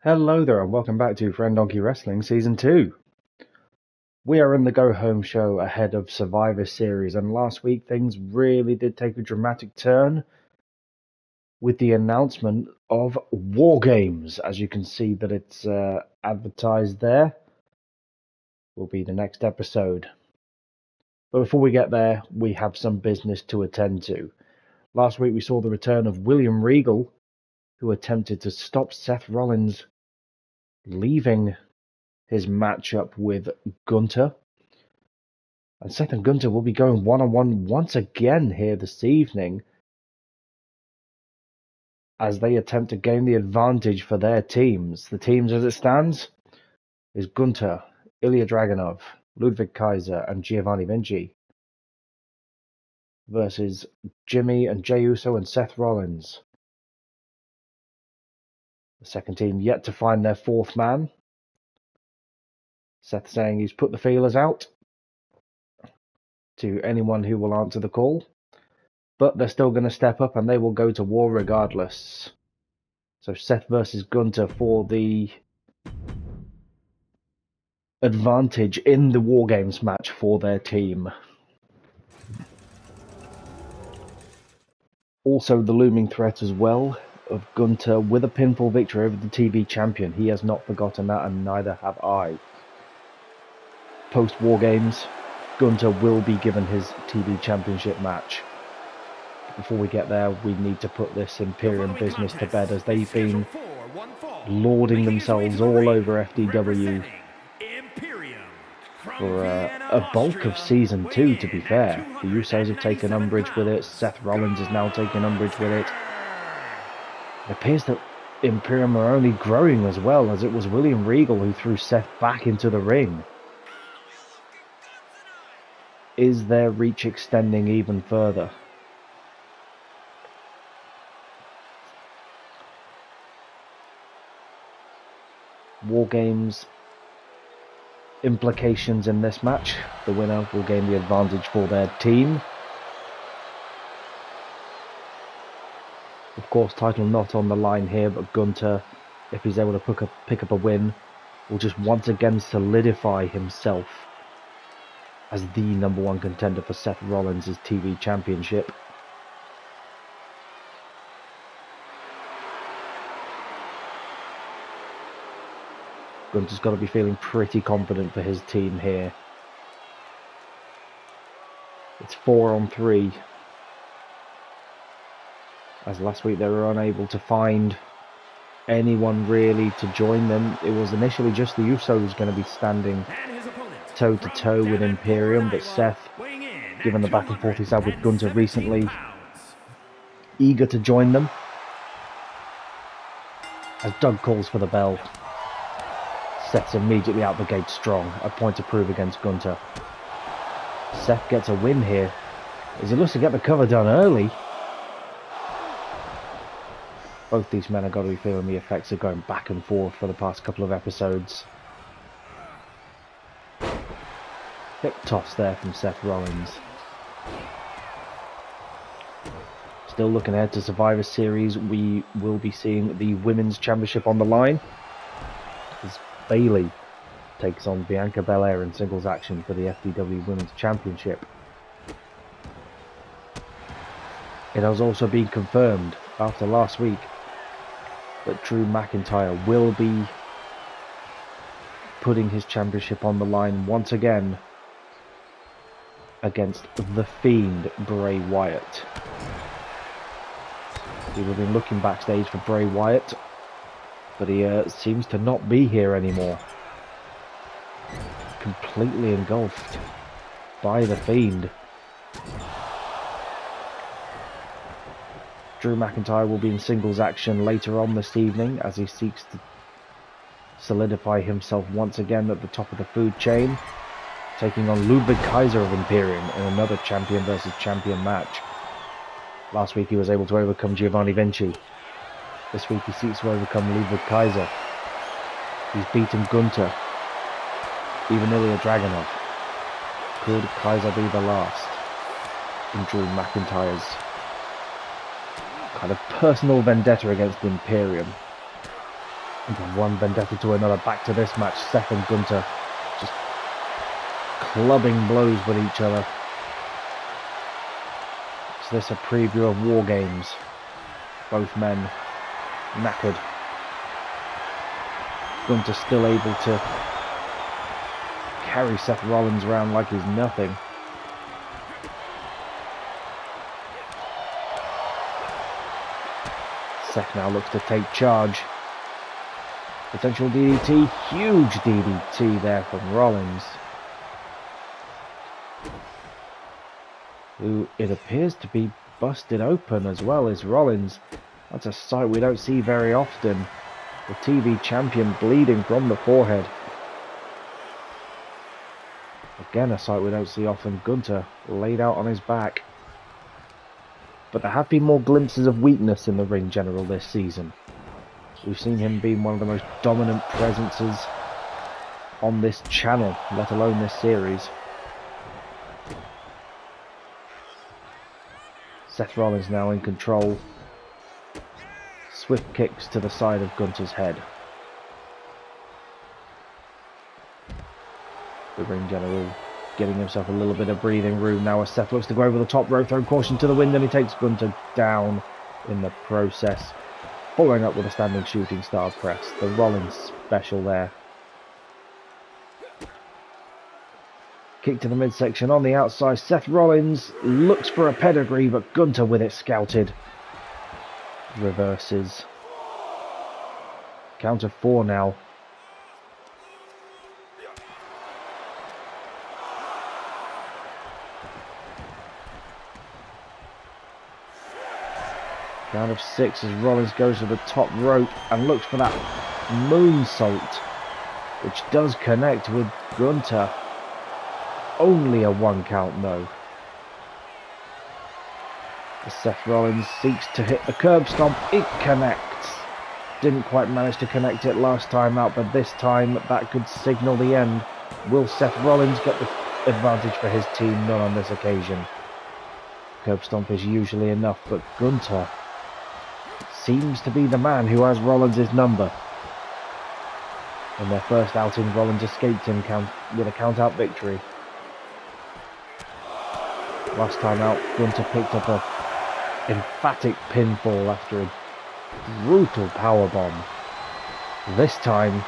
Hello there and welcome back to Friendonkey Wrestling Season 2. We are in the go-home show ahead of Survivor Series, and last week things really did take a dramatic turn with the announcement of War Games. As you can see that it's advertised there, will be the next episode. But before we get there, we have some business to attend to. Last week we saw the return of William Regal, who attempted to stop Seth Rollins leaving his matchup with Gunther. And Seth and Gunther will be going one-on-one once again here this evening as they attempt to gain the advantage for their teams. The teams as it stands is Gunther, Ilya Dragunov, Ludwig Kaiser and Giovanni Vinci versus Jimmy and Jey Uso and Seth Rollins. The second team yet to find their fourth man. Seth saying he's put the feelers out to anyone who will answer the call, but they're still going to step up and they will go to war regardless. So Seth versus Gunther for the advantage in the War Games match for their team. Also the looming threat as well of Gunther with a pinfall victory over the TV champion. He has not forgotten that, and neither have I. Post War Games, Gunther will be given his TV championship match. Before we get there, we need to put this Imperium business to bed, as they've been lording themselves all over FDW for a bulk of Season 2, to be fair. The Usos have taken umbrage with it. Seth Rollins is now taking umbrage with it. It appears that Imperium are only growing as well, as it was William Regal who threw Seth back into the ring. Is their reach extending even further? War Games implications in this match. The winner will gain the advantage for their team. Of course, title not on the line here, but Gunther, if he's able to pick up a win, will just once again solidify himself as the number one contender for Seth Rollins' TV championship. Gunther's got to be feeling pretty confident for his team here. It's 4-on-3. As last week they were unable to find anyone really to join them. It was initially just the Usos going to be standing toe-to-toe with Imperium, but Seth, given the back and forth he's had with Gunther recently, eager to join them. As Doug calls for the bell, Seth's immediately out the gate strong, a point to prove against Gunther. Seth gets a win here, as he looks to get the cover done early. Both these men have got to be feeling the effects of going back and forth for the past couple of episodes. Hip toss there from Seth Rollins. Still looking ahead to Survivor Series, we will be seeing the Women's Championship on the line, as Bayley takes on Bianca Belair in singles action for the FDW Women's Championship. It has also been confirmed after last week that Drew McIntyre will be putting his championship on the line once again against the Fiend, Bray Wyatt. People have been looking backstage for Bray Wyatt, but he seems to not be here anymore. Completely engulfed by the Fiend. Drew McIntyre will be in singles action later on this evening as he seeks to solidify himself once again at the top of the food chain, taking on Ludwig Kaiser of Imperium in another champion versus champion match. Last week he was able to overcome Giovanni Vinci. This week he seeks to overcome Ludwig Kaiser. He's beaten Gunther, even Ilya Dragunov. Could Kaiser be the last in Drew McIntyre's kind of personal vendetta against Imperium? From one vendetta to another, back to this match. Seth and Gunther just clubbing blows with each other. Is this a preview of War Games? Both men knackered. Gunther still able to carry Seth Rollins around like he's nothing. Seth now looks to take charge. Potential DDT, huge DDT there from Rollins, who it appears to be busted open as well as Rollins. That's a sight we don't see very often. The TV champion bleeding from the forehead. Again, a sight we don't see often. Gunther laid out on his back. But there have been more glimpses of weakness in the ring general this season. We've seen him being one of the most dominant presences on this channel, let alone this series. Seth Rollins now in control. Swift kicks to the side of Gunther's head. The ring general giving himself a little bit of breathing room now as Seth looks to go over the top rope, throwing caution to the wind, and he takes Gunther down in the process. Following up with a standing shooting star press. The Rollins special there. Kick to the midsection on the outside. Seth Rollins looks for a pedigree, but Gunther with it scouted. Reverses. Count of 4 now. Count of 6 as Rollins goes to the top rope and looks for that moonsault, which does connect with Gunther. Only a 1 count though. As Seth Rollins seeks to hit the curb stomp, it connects. Didn't quite manage to connect it last time out, but this time that could signal the end. Will Seth Rollins get the advantage for his team? Not on this occasion. Curb stomp is usually enough, but Gunther seems to be the man who has Rollins' number. In their first outing, Rollins escaped him with a count-out victory. Last time out, Gunther picked up a emphatic pinfall after a brutal powerbomb. This time,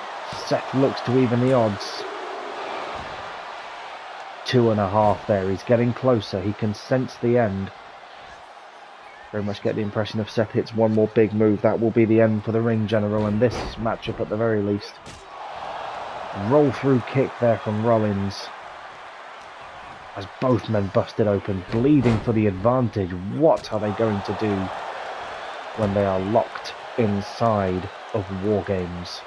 Seth looks to even the odds. 2.5 there. He's getting closer. He can sense the end. Very much get the impression if Seth hits one more big move, that will be the end for the ring general and this matchup at the very least. Roll through kick there from Rollins as both men busted open, bleeding for the advantage. What are they going to do when they are locked inside of War Games?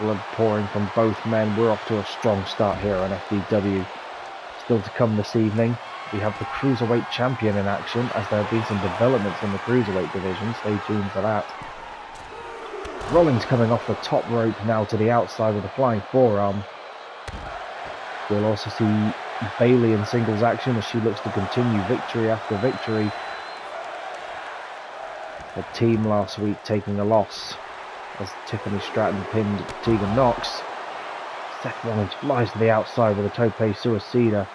Blood pouring from both men. We're off to a strong start here on FDW. Still to come this evening, we have the Cruiserweight Champion in action, as there have been some developments in the Cruiserweight division. Stay tuned for that. Rollins coming off the top rope now to the outside with a flying forearm. We'll also see Bayley in singles action as she looks to continue victory after victory. The team last week taking a loss as Tiffany Stratton pinned Tegan Knox. Seth Rollins flies to the outside with a tope suicida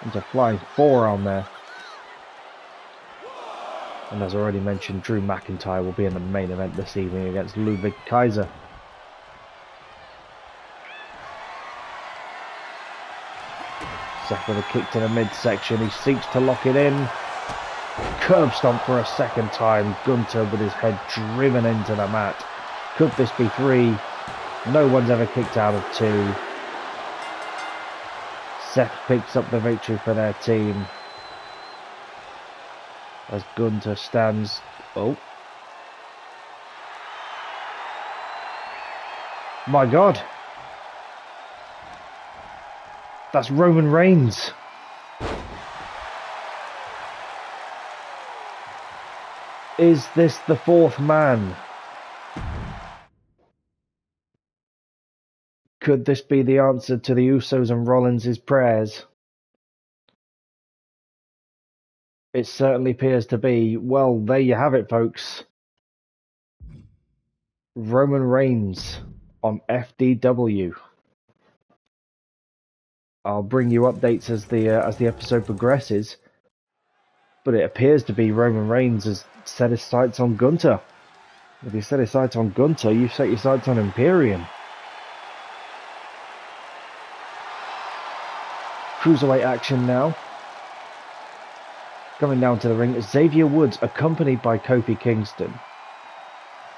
into flying forearm there. And as already mentioned, Drew McIntyre will be in the main event this evening against Ludwig Kaiser. Seth with a kick to the midsection. He seeks to lock it in. Curb stomp for a second time. Gunther with his head driven into the mat. Could this be 3? No one's ever kicked out of 2. Seth picks up the victory for their team. As Gunther stands... Oh. My God. That's Roman Reigns. Is this the 4th man? Could this be the answer to the Usos and Rollins' prayers? It certainly appears to be. Well, there you have it, folks. Roman Reigns on FDW. I'll bring you updates as the episode progresses, but it appears to be Roman Reigns has set his sights on Gunther. If you set his sights on Gunther, you set your sights on Imperium. Cruiserweight action now. Coming down to the ring, Xavier Woods, accompanied by Kofi Kingston.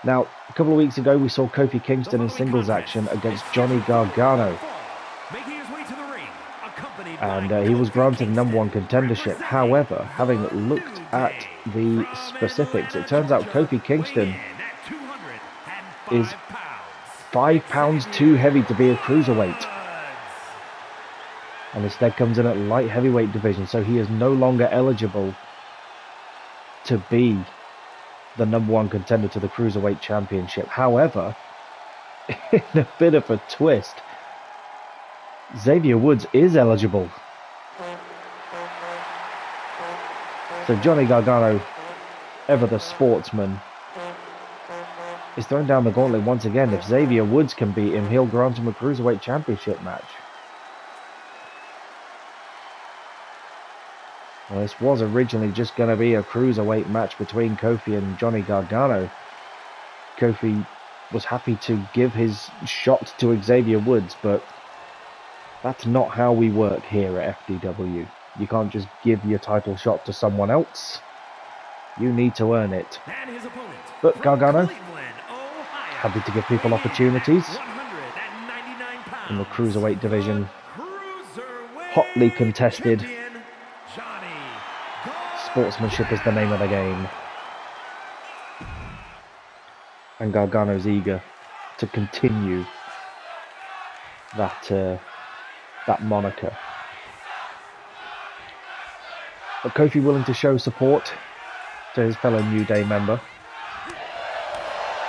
Now, a couple of weeks ago, we saw Kofi Kingston in singles action against Johnny Gargano. And he was granted the #1 contendership. However, having looked at the specifics, it turns out Kofi Kingston is 5 pounds too heavy to be a cruiserweight. And instead comes in at light heavyweight division, so he is no longer eligible to be the #1 contender to the Cruiserweight Championship. However, in a bit of a twist, Xavier Woods is eligible. So Johnny Gargano, ever the sportsman, is throwing down the gauntlet once again. If Xavier Woods can beat him, he'll grant him a Cruiserweight Championship match. Well, this was originally just going to be a cruiserweight match between Kofi and Johnny Gargano. Kofi was happy to give his shot to Xavier Woods, but that's not how we work here at FDW. You can't just give your title shot to someone else. You need to earn it. But Gargano, happy to give people opportunities in the cruiserweight division. Hotly contested. Sportsmanship is the name of the game. And Gargano's eager to continue that moniker. But Kofi willing to show support to his fellow New Day member.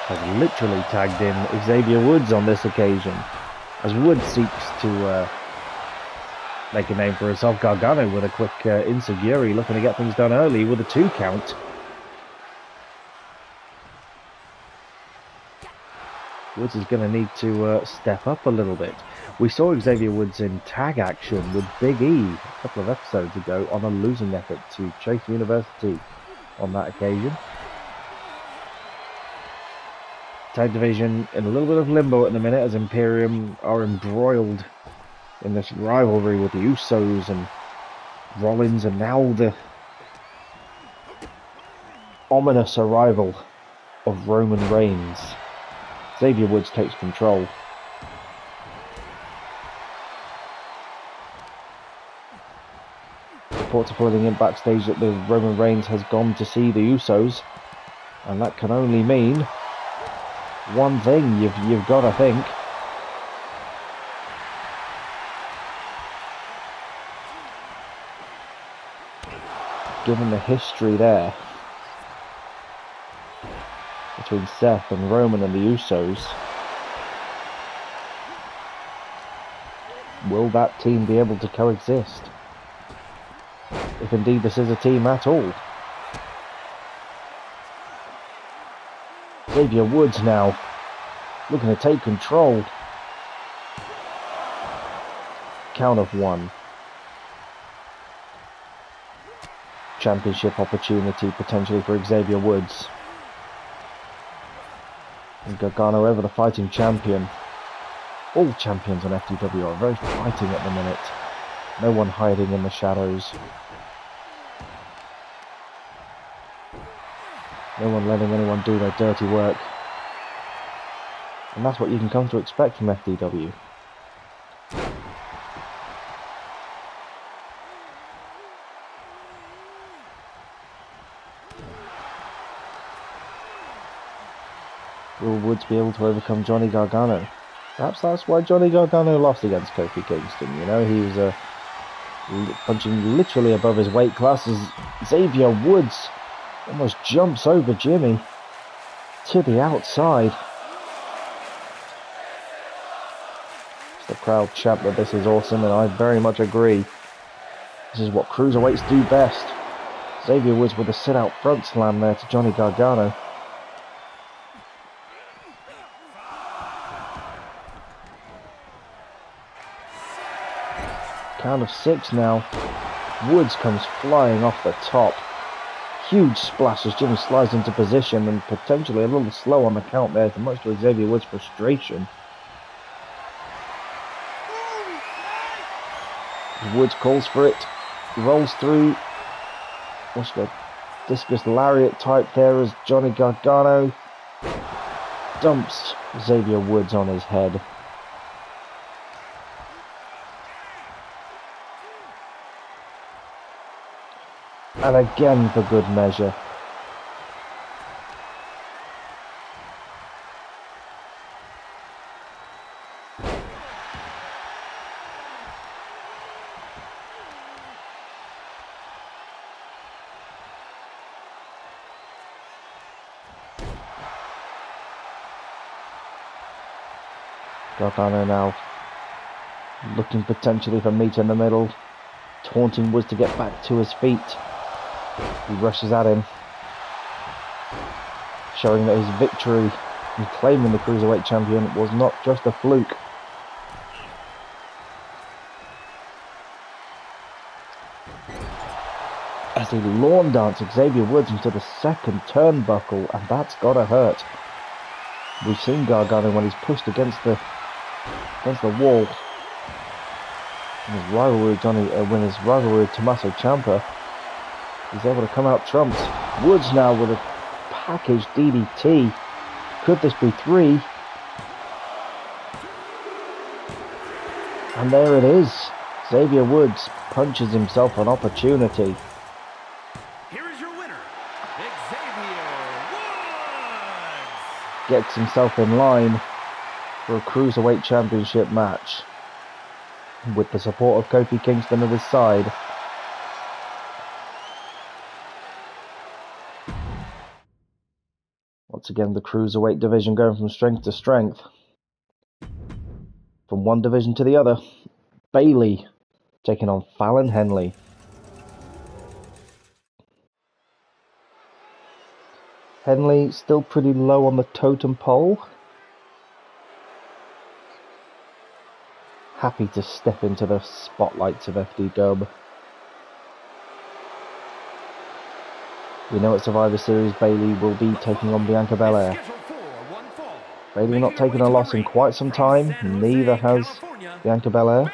Has literally tagged in Xavier Woods on this occasion. As Woods seeks to make a name for himself, Gargano with a quick insecurity, looking to get things done early with a 2 count. Woods is going to need to step up a little bit. We saw Xavier Woods in tag action with Big E a couple of episodes ago on a losing effort to Chase University on that occasion. Tag division in a little bit of limbo at the minute as Imperium are embroiled in this rivalry with the Usos and Rollins, and now the ominous arrival of Roman Reigns. Xavier Woods takes control. Reports are flooding in backstage that the Roman Reigns has gone to see the Usos, and that can only mean one thing, you've got to think. Given the history there between Seth and Roman and the Usos, will that team be able to coexist? If indeed this is a team at all. Xavier Woods now looking to take control. Count of 1. Championship opportunity potentially for Xavier Woods. And Gargano, ever the fighting champion. All champions on FDW are very fighting at the minute. No one hiding in the shadows. No one letting anyone do their dirty work. And that's what you can come to expect from FDW. Will Woods be able to overcome Johnny Gargano? Perhaps that's why Johnny Gargano lost against Kofi Kingston. You know, he was punching literally above his weight class as Xavier Woods almost jumps over Jimmy to the outside. The crowd chant that this is awesome, and I very much agree. This is what cruiserweights do best. Xavier Woods with a sit-out front slam there to Johnny Gargano. Count of 6 now. Woods comes flying off the top. Huge splash as Jimmy slides into position and potentially a little slow on the count there, much to Xavier Woods' frustration. Woods calls for it, rolls through. What's the discus lariat type there as Johnny Gargano dumps Xavier Woods on his head. And again for good measure. Gargano now looking potentially for meat in the middle, taunting Woods to get back to his feet. He rushes at him, showing that his victory in claiming the Cruiserweight champion was not just a fluke. As he lawn dances Xavier Woods into the second turnbuckle, and that's gotta hurt. We've seen Gargano when he's pushed against the wall. And his rivalry with Tommaso Ciampa, he's able to come out trumped. Woods now with a package DDT. Could this be 3? And there it is. Xavier Woods punches himself an opportunity. Here is your winner, Xavier Woods. Gets himself in line for a Cruiserweight Championship match with the support of Kofi Kingston at his side. Once again, the Cruiserweight division going from strength to strength. From one division to the other. Bayley taking on Fallon Henley. Henley still pretty low on the totem pole. Happy to step into the spotlights of FDW. We know at Survivor Series Bayley will be taking on Bianca Belair. Bayley not taking a loss in quite some time, neither has Bianca Belair.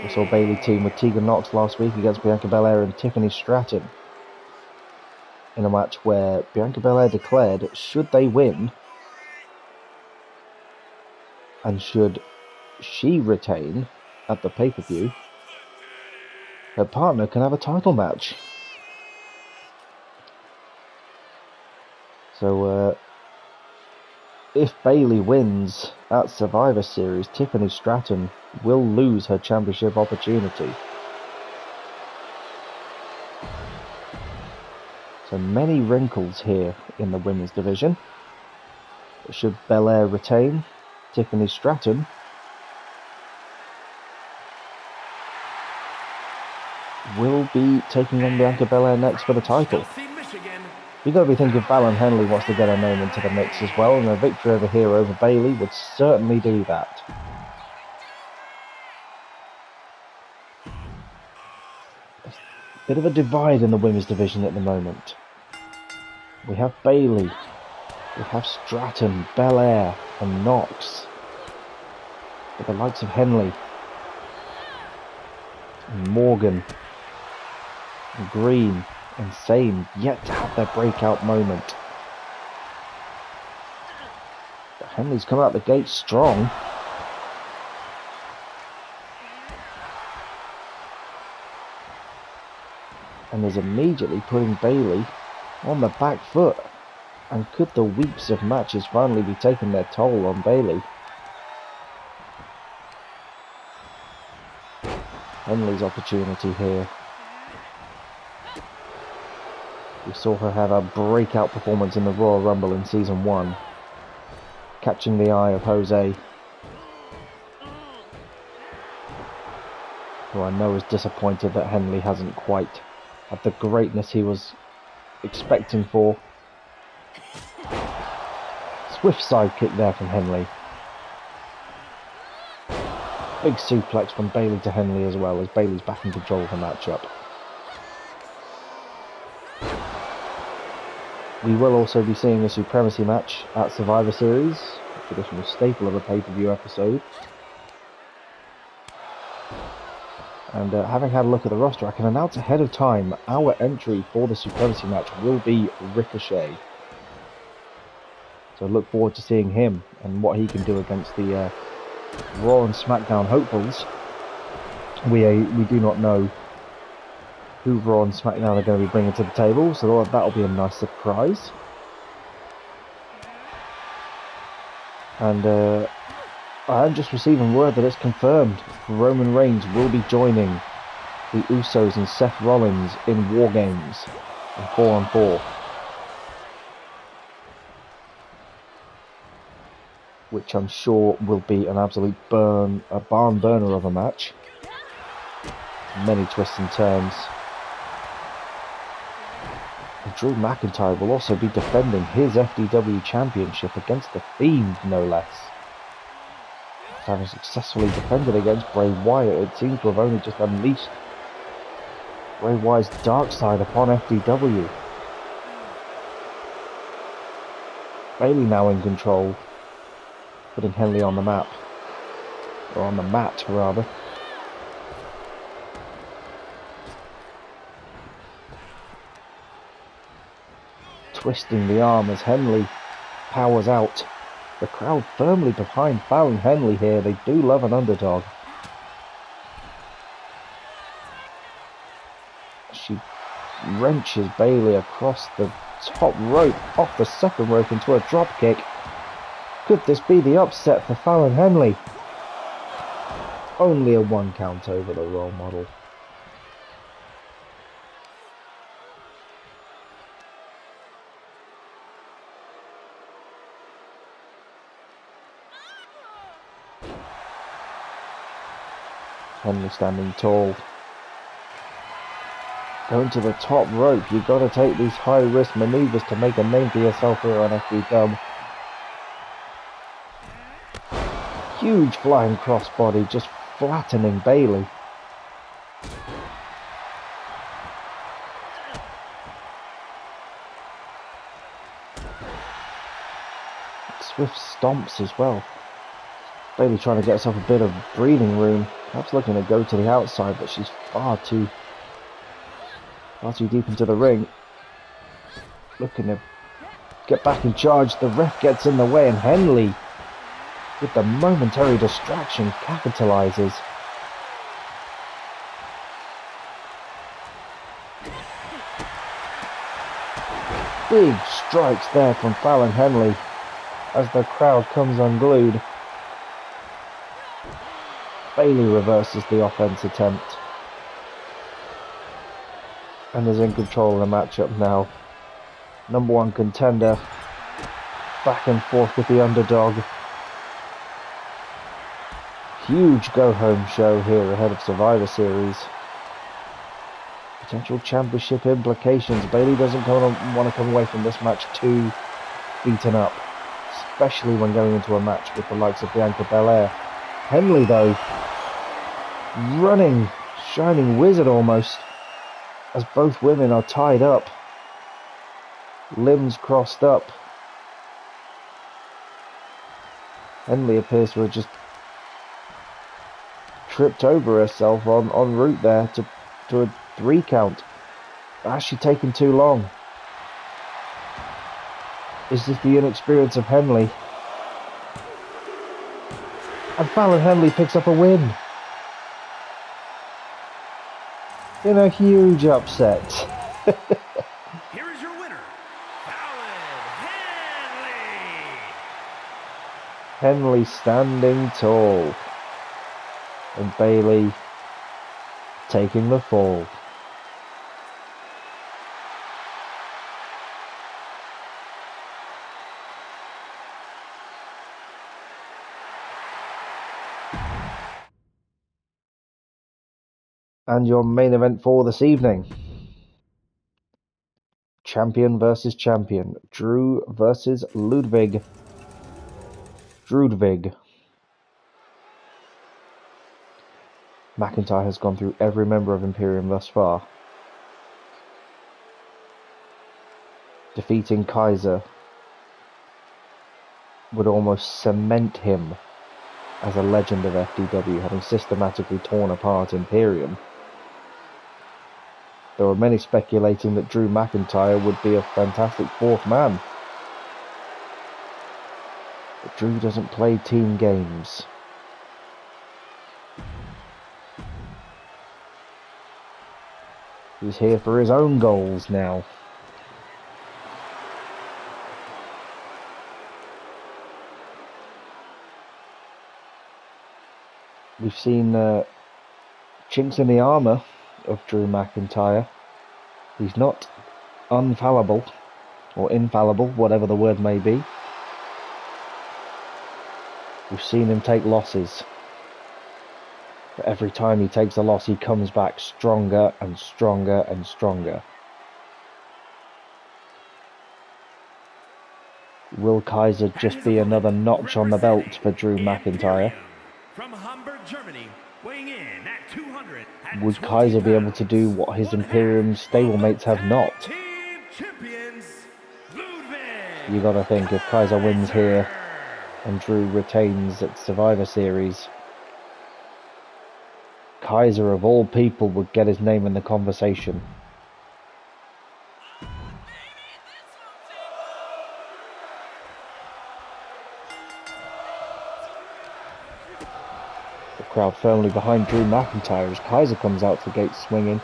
We saw Bayley team with Tegan Nox last week against Bianca Belair and Tiffany Stratton in a match where Bianca Belair declared should they win and should she retain at the pay-per-view, her partner can have a title match. So if Bayley wins at Survivor Series, Tiffany Stratton will lose her championship opportunity. So many wrinkles here in the women's division. But should Belair retain, Tiffany Stratton will be taking on Bianca Belair next for the title. You've got to be thinking Fallon Henley wants to get her name into the mix as well, and a victory over here over Bayley would certainly do that. Bit of a divide in the women's division at the moment. We have Bayley, we have Stratton, Belair and Nox. But the likes of Henley and Morgan and Green and Sane yet to have their breakout moment. But Henley's come out the gate strong. And is immediately putting Bayley on the back foot. And could the weeks of matches finally be taking their toll on Bayley? Henley's opportunity here. We saw her have a breakout performance in the Royal Rumble in Season 1, catching the eye of Jose, who I know is disappointed that Henley hasn't quite have the greatness he was expecting for. Swift side kick there from Henley. Big suplex from Bayley to Henley as well, as Bayley's back in control of the matchup. We will also be seeing a Supremacy match at Survivor Series, a traditional staple of a pay-per-view episode. And having had a look at the roster, I can announce ahead of time our entry for the Supremacy match will be Ricochet. So I look forward to seeing him and what he can do against the Raw and Smackdown hopefuls. We do not know who Raw and Smackdown are going to be bringing to the table, so that'll be a nice surprise. And I am just receiving word that it's confirmed Roman Reigns will be joining the Usos and Seth Rollins in War Games in 4-on-4. Which I'm sure will be an absolute barn burner of a match. Many twists and turns. And Drew McIntyre will also be defending his FDW championship against The Fiend, no less. Having successfully defended against Bray Wyatt, it seems to have only just unleashed Bray Wyatt's dark side upon FDW. Bayley now in control, putting Henley on the map. Or on the mat, rather. Twisting the arm as Henley powers out. The crowd firmly behind Fallon Henley here. They do love an underdog. She wrenches Bayley across the top rope, off the second rope into a drop kick. Could this be the upset for Fallon Henley? Only a 1 count over the role model. Henley standing tall. Going to the top rope. You've got to take these high-risk maneuvers to make a name for yourself here on FDW. Huge flying crossbody, just flattening Bayley. Swift stomps as well. Bayley trying to get herself a bit of breathing room. Perhaps looking to go to the outside, but she's far too deep into the ring. Looking to get back in charge. The ref gets in the way, and Henley, with the momentary distraction, capitalizes. Big strikes there from Fallon Henley as the crowd comes unglued. Bayley reverses the offense attempt and is in control of the matchup now. Number 1 contender, back and forth with the underdog. Huge go-home show here ahead of Survivor Series. Potential championship implications. Bayley doesn't want to come away from this match too beaten up, especially when going into a match with the likes of Bianca Belair. Henley, though, running shining wizard almost, as both women are tied up, limbs crossed up. Henley appears to have just tripped over herself en route there to a 3 count. Has she taken too long? Is this the inexperience of Henley? And Fallon Henley picks up a win in a huge upset. Here is your winner, Fallon Henley. Henley standing tall, and Bayley taking the fall. And your main event for this evening. champion versus champion. Drew versus Ludwig. Drudvig. McIntyre has gone through every member of Imperium thus far. Defeating Kaiser would almost cement him as a legend of FDW, having systematically torn apart Imperium. There were many speculating that Drew McIntyre would be a fantastic fourth man. But Drew doesn't play team games. He's here for his own goals now. We've seen chinks in the armour of Drew McIntyre. He's not unfallible or infallible, whatever the word may be. We've seen him take losses. But every time he takes a loss, he comes back stronger and stronger and stronger. Will Kaiser just be another notch on the belt for Drew McIntyre? From Hamburg, Germany, weighing in at 200. Would Kaiser be able to do what his Imperium stablemates have not? Team champions, Ludwig. You gotta think, if Kaiser wins here and Drew retains at Survivor Series, Kaiser of all people would get his name in the conversation. The crowd firmly behind Drew McIntyre as Kaiser comes out the gate swinging,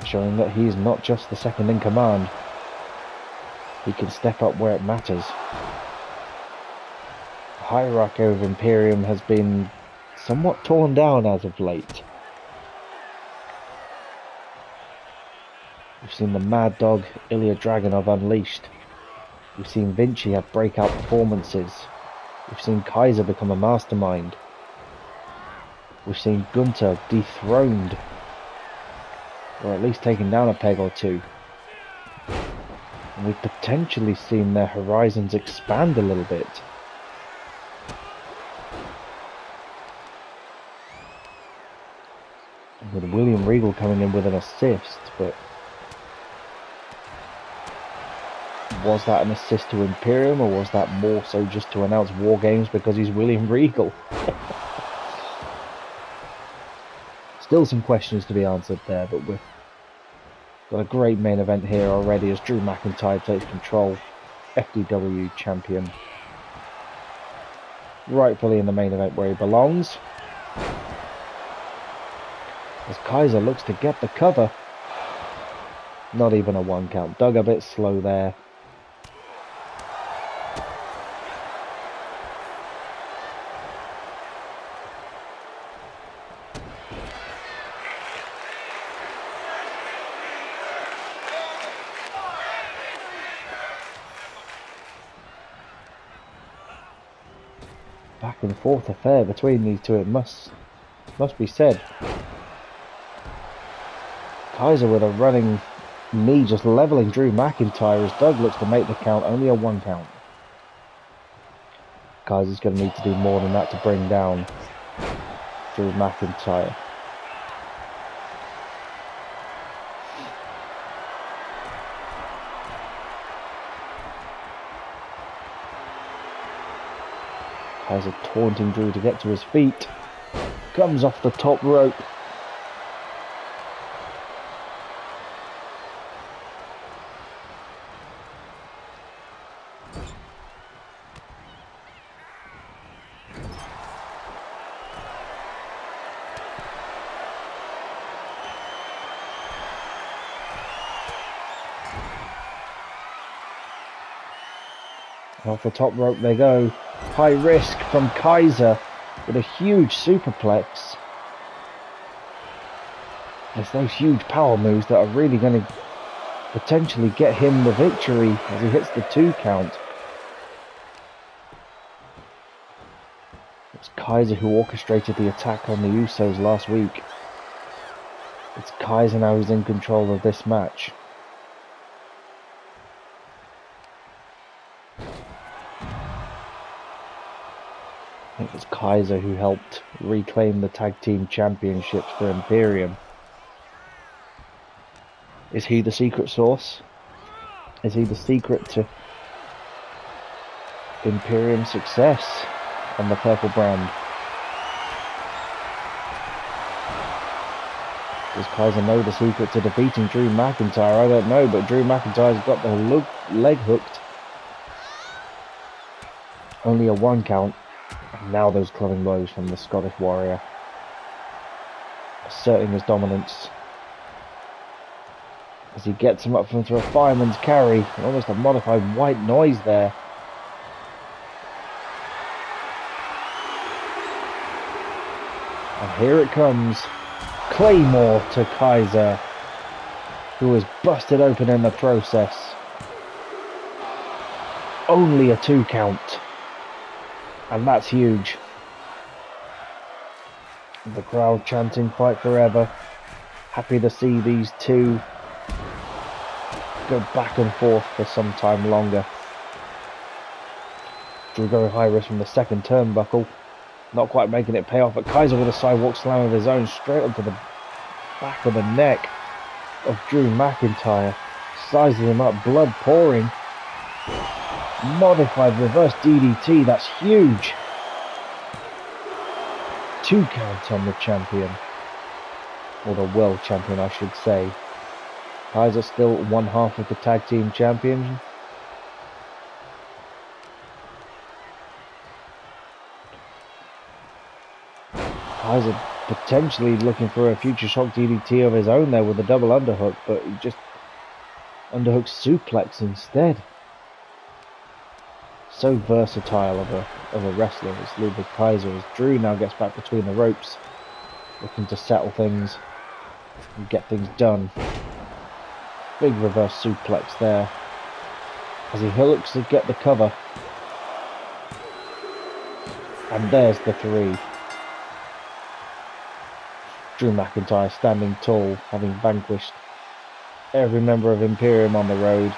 showing that he is not just the second in command. He can step up where it matters. The hierarchy of Imperium has been somewhat torn down as of late. We've seen the Mad Dog Ilya Dragunov unleashed. We've seen Vinci have breakout performances. We've seen Kaiser become a mastermind. We've seen Gunther dethroned, or at least taken down a peg or two. And we've potentially seen their horizons expand a little bit. With William Regal coming in with an assist, but was that an assist to Imperium, or was that more so just to announce War Games because he's William Regal? Still some questions to be answered there, but we've got a great main event here already as Drew McIntyre takes control, FDW champion, rightfully in the main event where he belongs. As Kaiser looks to get the cover. Not even a 1 count. Dug a bit slow there. Back and forth affair between these two, it must be said. Kaiser with a running knee just levelling Drew McIntyre as Doug looks to make the count, only a 1 count. Kaiser's going to need to do more than that to bring down Drew McIntyre. Kaiser taunting Drew to get to his feet. Comes off the top rope. Off the top rope they go. High risk from Kaiser with a huge superplex. It's those huge power moves that are really going to potentially get him the victory as he hits the 2 count. It's Kaiser who orchestrated the attack on the Usos last week. It's Kaiser now who's in control of this match. I think it's Kaiser who helped reclaim the tag team championships for Imperium. Is he the secret source? Is he the secret to Imperium's success on the purple brand? Does Kaiser know the secret to defeating Drew McIntyre? I don't know, but Drew McIntyre's got the leg hooked. Only a 1 count. And now those clubbing blows from the Scottish Warrior. Asserting his dominance. As he gets him up into a fireman's carry. Almost a modified white noise there. And here it comes. Claymore to Kaiser, who was busted open in the process. Only a 2 count. And that's huge. The crowd chanting "Fight Forever." Happy to see these two go back and forth for some time longer. Drew going high risk from the second turnbuckle. Not quite making it pay off, but Kaiser with a sidewalk slam of his own straight onto the back of the neck of Drew McIntyre. Sizes him up, blood pouring. Modified reverse DDT, that's huge. 2 count on the champion. Or the world champion, I should say. Kaiser still 1/2 of the tag team champion. Kaiser potentially looking for a future shock DDT of his own there with a double underhook, but he just underhook suplex instead. So versatile of a wrestler is Ludwig Kaiser, as Drew now gets back between the ropes, looking to settle things and get things done. Big reverse suplex there as he looks to get the cover. And there's the 3. Drew McIntyre standing tall, having vanquished every member of Imperium on the road.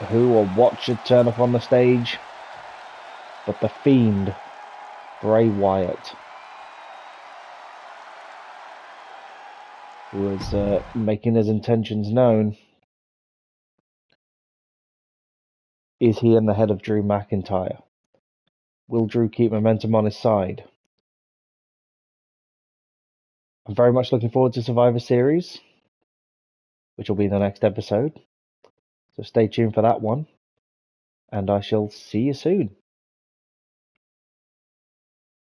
Who or what should turn up on the stage but the Fiend, Bray Wyatt, who is making his intentions known. Is he in the head of Drew McIntyre? Will Drew keep momentum on his side? I'm very much looking forward to Survivor Series, which will be the next episode. So stay tuned for that one, and I shall see you soon.